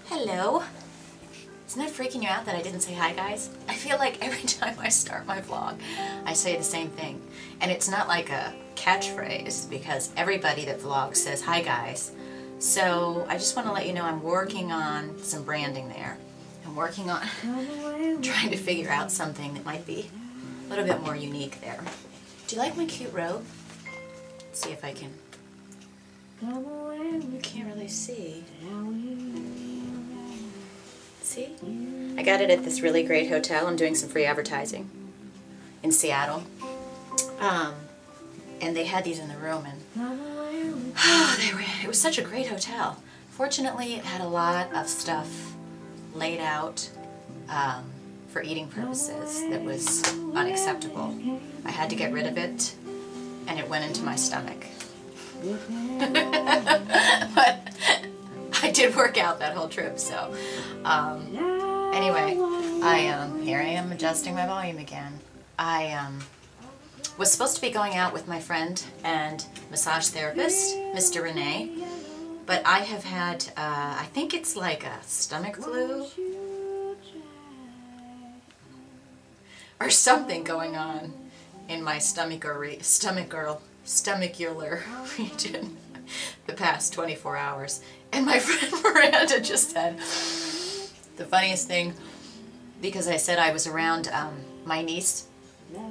Hello. Isn't that freaking you out that I didn't say hi, guys? I feel like every time I start my vlog, I say the same thing. And it's not like a catchphrase because everybody that vlogs says hi, guys. So I just want to let you know I'm working on some branding there. I'm working on trying to figure out something that might be a little bit more unique there. Do you like my cute robe? Let's see if I can. You can't really see. See? I got it at this really great hotel. I'm doing some free advertising in Seattle. And they had these in the room, and it was such a great hotel. Fortunately, it had a lot of stuff laid out for eating purposes that was unacceptable. I had to get rid of it, and it went into my stomach. But I did work out that whole trip, so anyway, here I am adjusting my volume again. I was supposed to be going out with my friend and massage therapist, Mr. Renee, but I have had, I think it's like a stomach flu or something going on in my stomachular region the past 24 hours. And my friend Miranda just said the funniest thing, because I said I was around my niece.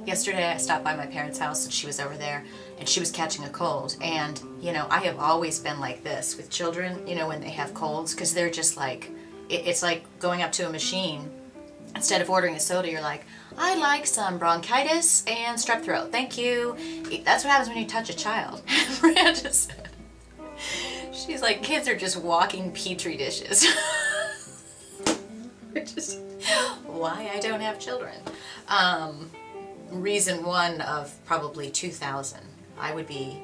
Yesterday I stopped by my parents' house and she was over there and she was catching a cold. And, you know, I have always been like this with children, you know, when they have colds, because they're just like, it's like going up to a machine. Instead of ordering a soda, you're like, I'd like some bronchitis and strep throat. Thank you. That's what happens when you touch a child. Miranda said. She's like, kids are just walking petri dishes. Which is why I don't have children. Reason one of probably 2,000. I would be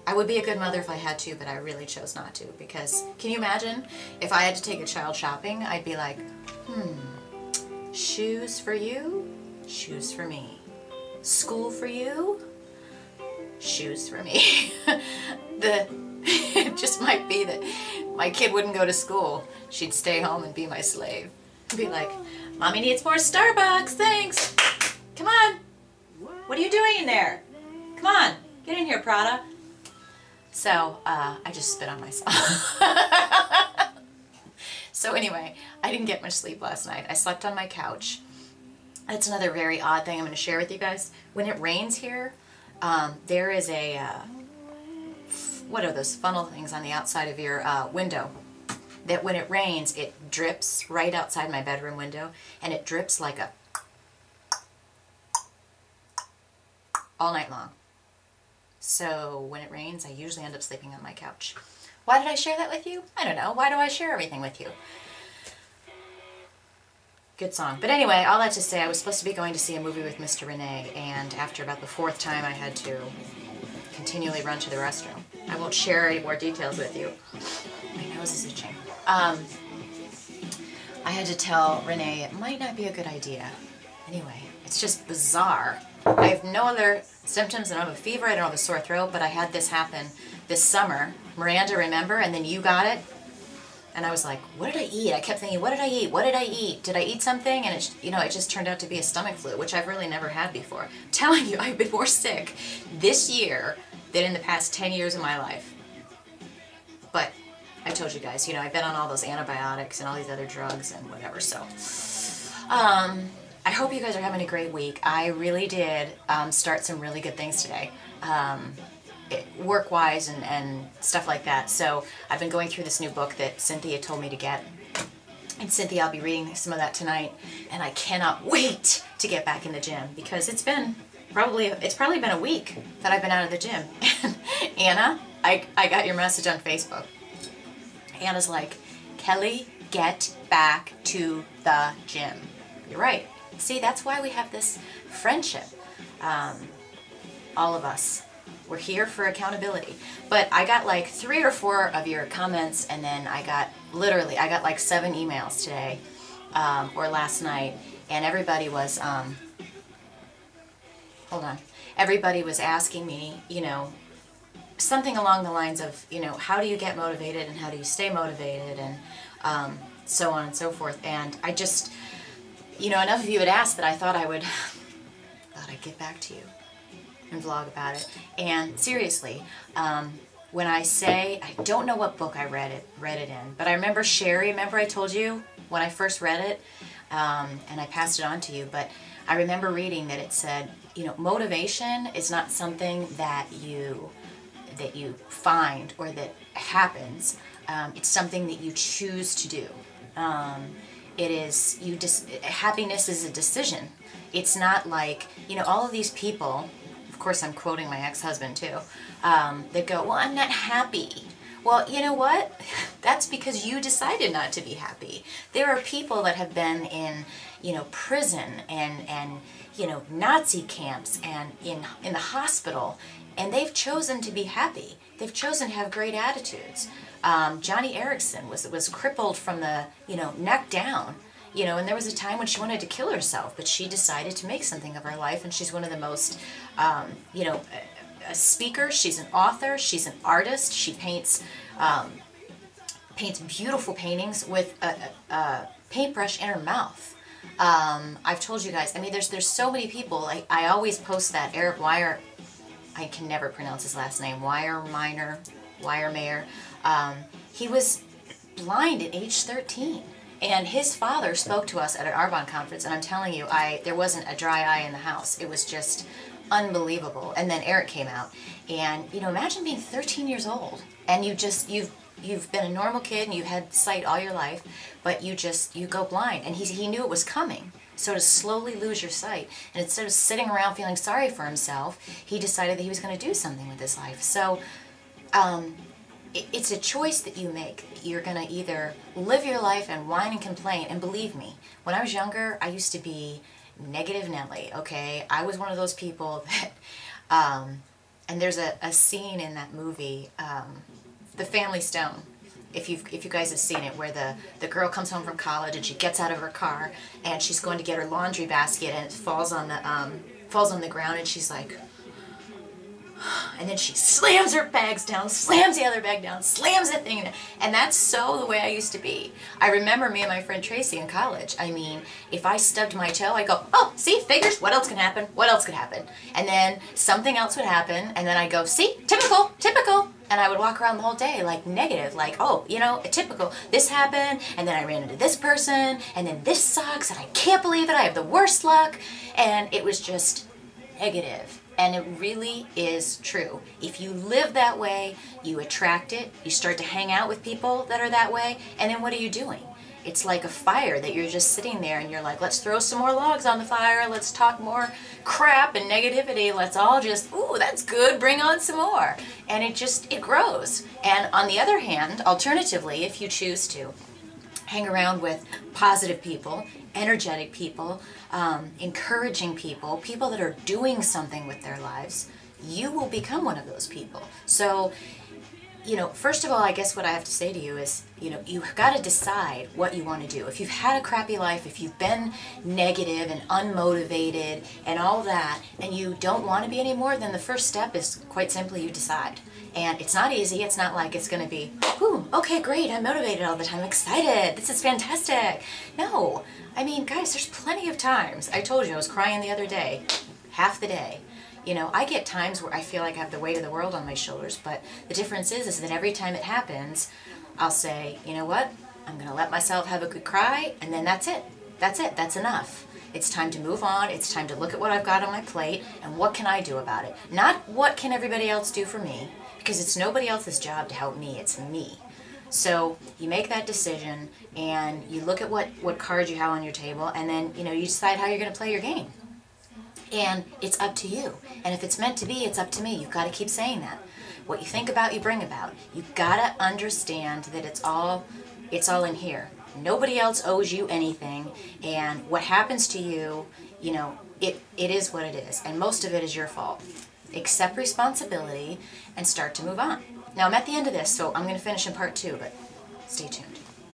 a good mother if I had to, but I really chose not to, because can you imagine if I had to take a child shopping? I'd be like, shoes for you, shoes for me. School for you, shoes for me. It just might be that my kid wouldn't go to school. She'd stay home and be my slave. Be like, Mommy needs more Starbucks, thanks. Come on. What are you doing in there? Come on, get in here, Prada. So, I just spit on myself. So anyway, I didn't get much sleep last night. I slept on my couch. That's another very odd thing I'm going to share with you guys. When it rains here, there is a, what are those funnel things on the outside of your window? That when it rains, it drips right outside my bedroom window, and it drips like a all night long. So when it rains, I usually end up sleeping on my couch. Why did I share that with you? I don't know. Why do I share everything with you? Good song. But anyway, all that to say, I was supposed to be going to see a movie with Mr. Renee, and after about the 4th time, I had to continually run to the restroom. I won't share any more details with you. My nose is itching. I had to tell Renee it might not be a good idea. Anyway, it's just bizarre. I have no other symptoms. I don't have a fever. I don't have a sore throat, but I had this happen this summer. Miranda, remember? And then you got it. And I was like, what did I eat? I kept thinking, what did I eat? What did I eat? Did I eat something? And it, you know, it just turned out to be a stomach flu, which I've really never had before. I'm telling you, I've been more sick this year than in the past 10 years of my life. But I told you guys, you know, I've been on all those antibiotics and all these other drugs and whatever, so. I hope you guys are having a great week. I really did start some really good things today, work-wise and stuff like that. So I've been going through this new book that Cynthia told me to get. And Cynthia, I'll be reading some of that tonight. And I cannot wait to get back in the gym, because it's probably been a week that I've been out of the gym. And Anna, I got your message on Facebook. Anna's like, Kelly, get back to the gym. You're right. See, that's why we have this friendship. All of us. We're here for accountability. But I got like 3 or 4 of your comments, and then I got like 7 emails today, or last night, and everybody was, hold on. Everybody was asking me, you know, something along the lines of, you know, how do you get motivated and how do you stay motivated, and so on and so forth. And I just, you know, enough of you had asked that I thought I'd get back to you and vlog about it. And seriously, when I say, I don't know what book I read it in, but I remember Sherry, remember I told you when I first read it, and I passed it on to you, but I remember reading that it said, you know, motivation is not something that you find or that happens. It's something that you choose to do. Happiness is a decision. It's not like, you know, all of these people, of course I'm quoting my ex-husband too, that go, well, I'm not happy. Well, you know what? That's because you decided not to be happy. There are people that have been in, you know, prison and you know, Nazi camps and in the hospital, and they've chosen to be happy. They've chosen to have great attitudes. Johnny Erickson was crippled from the, you know, neck down, you know, and there was a time when she wanted to kill herself, but she decided to make something of her life, and she's one of the most, you know, a speaker, she's an author, she's an artist, she paints beautiful paintings with a paintbrush in her mouth. I've told you guys, I mean, there's so many people. I always post that Eric Weyer, I can never pronounce his last name, Weyermeyer. He was blind at age 13. And his father spoke to us at an Arbonne conference, and I'm telling you, there wasn't a dry eye in the house. It was just unbelievable. And then Eric came out, and you know, imagine being 13 years old, and you've been a normal kid and you've had sight all your life, but you go blind. And he knew it was coming. So to slowly lose your sight, and instead of sitting around feeling sorry for himself, he decided that he was going to do something with his life. So it's a choice that you make. You're going to either live your life and whine and complain. And believe me, when I was younger, I used to be negative Nelly, okay? I was one of those people that, and there's a scene in that movie, The Family Stone, if you guys have seen it, where the girl comes home from college and she gets out of her car and she's going to get her laundry basket, and it falls on the ground, and she's like, and then she slams her bags down, slams the other bag down, slams the thing down. And that's so the way I used to be. I remember me and my friend Tracy in college. I mean, if I stubbed my toe, I'd go, oh, see, figures, what else can happen? What else could happen? And then something else would happen, and then I'd go, see, typical, typical. And I would walk around the whole day like negative, like, oh, you know, typical, this happened, and then I ran into this person, and then this sucks, and I can't believe it, I have the worst luck. And it was just negative. And it really is true. If you live that way, you attract it, you start to hang out with people that are that way, and then what are you doing? It's like a fire that you're just sitting there and you're like, let's throw some more logs on the fire, let's talk more crap and negativity, let's all just, ooh, that's good, bring on some more. And it grows. And on the other hand, alternatively, if you choose to hang around with positive people, energetic people, encouraging people, people that are doing something with their lives, you will become one of those people. So, you know, first of all, I guess what I have to say to you is, you know, you've got to decide what you want to do. If you've had a crappy life, if you've been negative and unmotivated and all that, and you don't want to be anymore, then the first step is quite simply you decide. And it's not easy. It's not like it's going to be, ooh, okay, great, I'm motivated all the time, I'm excited, this is fantastic. No. I mean, guys, there's plenty of times. I told you, I was crying the other day, half the day. You know, I get times where I feel like I have the weight of the world on my shoulders, but the difference is that every time it happens, I'll say, you know what, I'm going to let myself have a good cry, and then that's it. That's it. That's enough. It's time to move on. It's time to look at what I've got on my plate, and what can I do about it? Not what can everybody else do for me, because it's nobody else's job to help me. It's me. So you make that decision, and you look at what cards you have on your table, and then, you know, you decide how you're going to play your game. And it's up to you. And if it's meant to be, it's up to me. You've got to keep saying that. What you think about, you bring about. You've got to understand that it's all in here. Nobody else owes you anything. And what happens to you, you know, it is what it is. And most of it is your fault. Accept responsibility and start to move on. Now, I'm at the end of this, so I'm going to finish in part 2, but stay tuned.